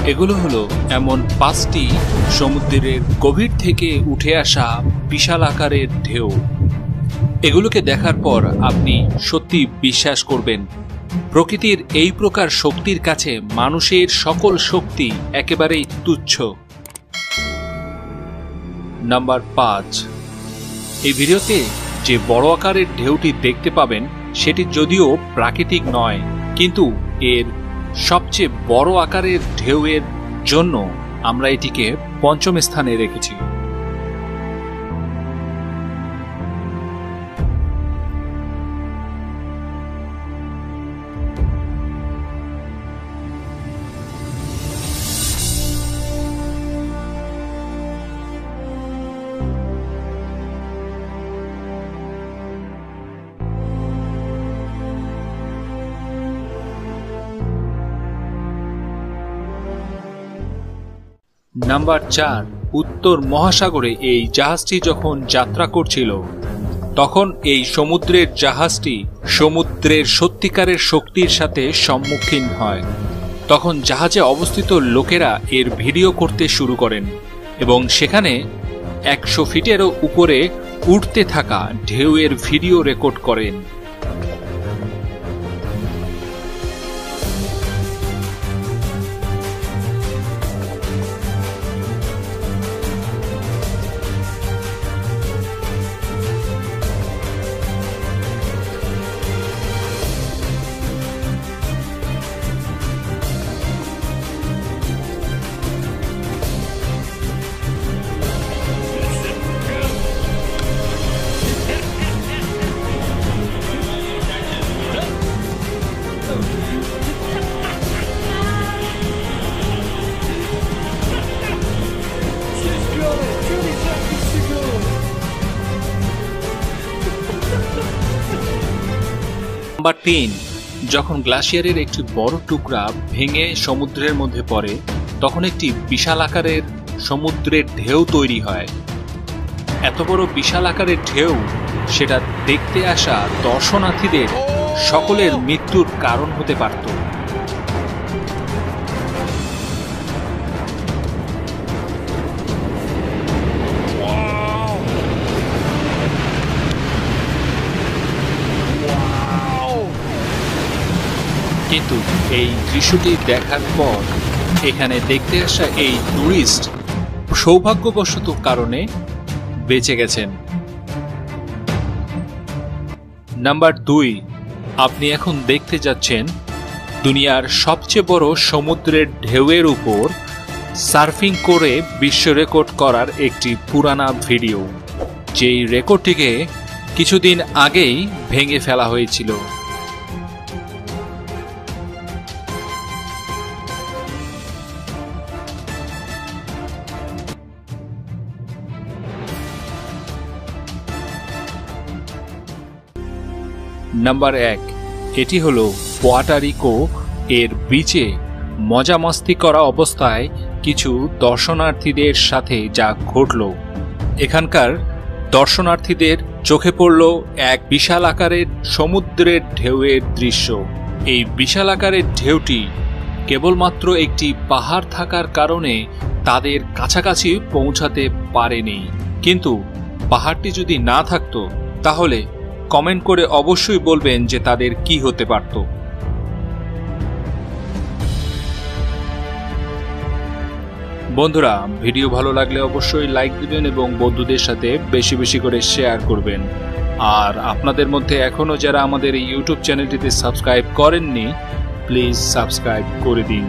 এগুলো হলো এমন 5টি সমুদ্রের গভীর থেকে উঠে আসা বিশাল আকারের ঢেউ। এগুলোকে দেখার পর আপনি সত্যি বিশ্বাস করবেন, প্রকৃতির এই প্রকার শক্তির কাছে মানুষের সকল শক্তি একেবারেই তুচ্ছ। নাম্বার 5, এই ভিডিওতে যে বড় আকারের ঢেউটি দেখতে পাবেন সেটি যদিও প্রাকৃতিক নয়, কিন্তু এর সবচেয়ে বড় আকারের ঢেউয়ের জন্য আমরা এটিকে 5ম স্থানে রেখেছি। নাম্বার 4, উত্তর মহাসাগরে এই জাহাজটি যখন যাত্রা করছিল তখন এই সমুদ্রের জাহাজটি সমুদ্রের সত্যিকারের শক্তির সাথে সম্মুখীন হয়। তখন জাহাজে অবস্থিত লোকেরা এর ভিডিও করতে শুরু করেন এবং সেখানে 100 ফিটেরও উপরে উঠতে থাকা ঢেউয়ের ভিডিও রেকর্ড করেন। নাম্বার 3, যখন গ্লাসিয়ারের একটি বড় টুকরা ভেঙে সমুদ্রের মধ্যে পড়ে তখন একটি বিশাল আকারের সমুদ্রের ঢেউ তৈরি হয়। এত বড় বিশাল আকারের ঢেউ সেটা দেখতে আসা দর্শনার্থীদের সকলের মৃত্যুর কারণ হতে পারত। কিন্তু এই দৃশ্যটি দেখার পর এখানে দেখতে আসা এই টুরিস্ট সৌভাগ্যবশত কারণে বেঁচে গেছেন। নাম্বার 2, আপনি এখন দেখতে যাচ্ছেন দুনিয়ার সবচেয়ে বড় সমুদ্রের ঢেউয়ের উপর সার্ফিং করে বিশ্ব রেকর্ড করার একটি পুরানা ভিডিও, যেই রেকর্ডটিকে কিছুদিন আগেই ভেঙে ফেলা হয়েছিল। নাম্বার 1, এটি হলো পুয়ার্টো এর বিচে মজা মস্তি করা অবস্থায় কিছু দর্শনার্থীদের সাথে যা ঘটল। এখানকার দর্শনার্থীদের চোখে পড়ল এক বিশাল আকারের সমুদ্রের ঢেউয়ের দৃশ্য। এই বিশাল আকারের ঢেউটি কেবলমাত্র একটি পাহাড় থাকার কারণে তাদের কাছাকাছি পৌঁছাতে পারেনি, কিন্তু পাহাড়টি যদি না থাকতো তাহলে কমেন্ট করে অবশ্যই বলবেন যে তাদের কি হতে পারত। বন্ধুরা, ভিডিও ভালো লাগলে অবশ্যই লাইক দিবেন এবং বন্ধুদের সাথে বেশি বেশি করে শেয়ার করবেন। আর আপনাদের মধ্যে এখনো যারা আমাদের এই ইউটিউব চ্যানেলটিতে সাবস্ক্রাইব করেননি, প্লিজ সাবস্ক্রাইব করে দিন।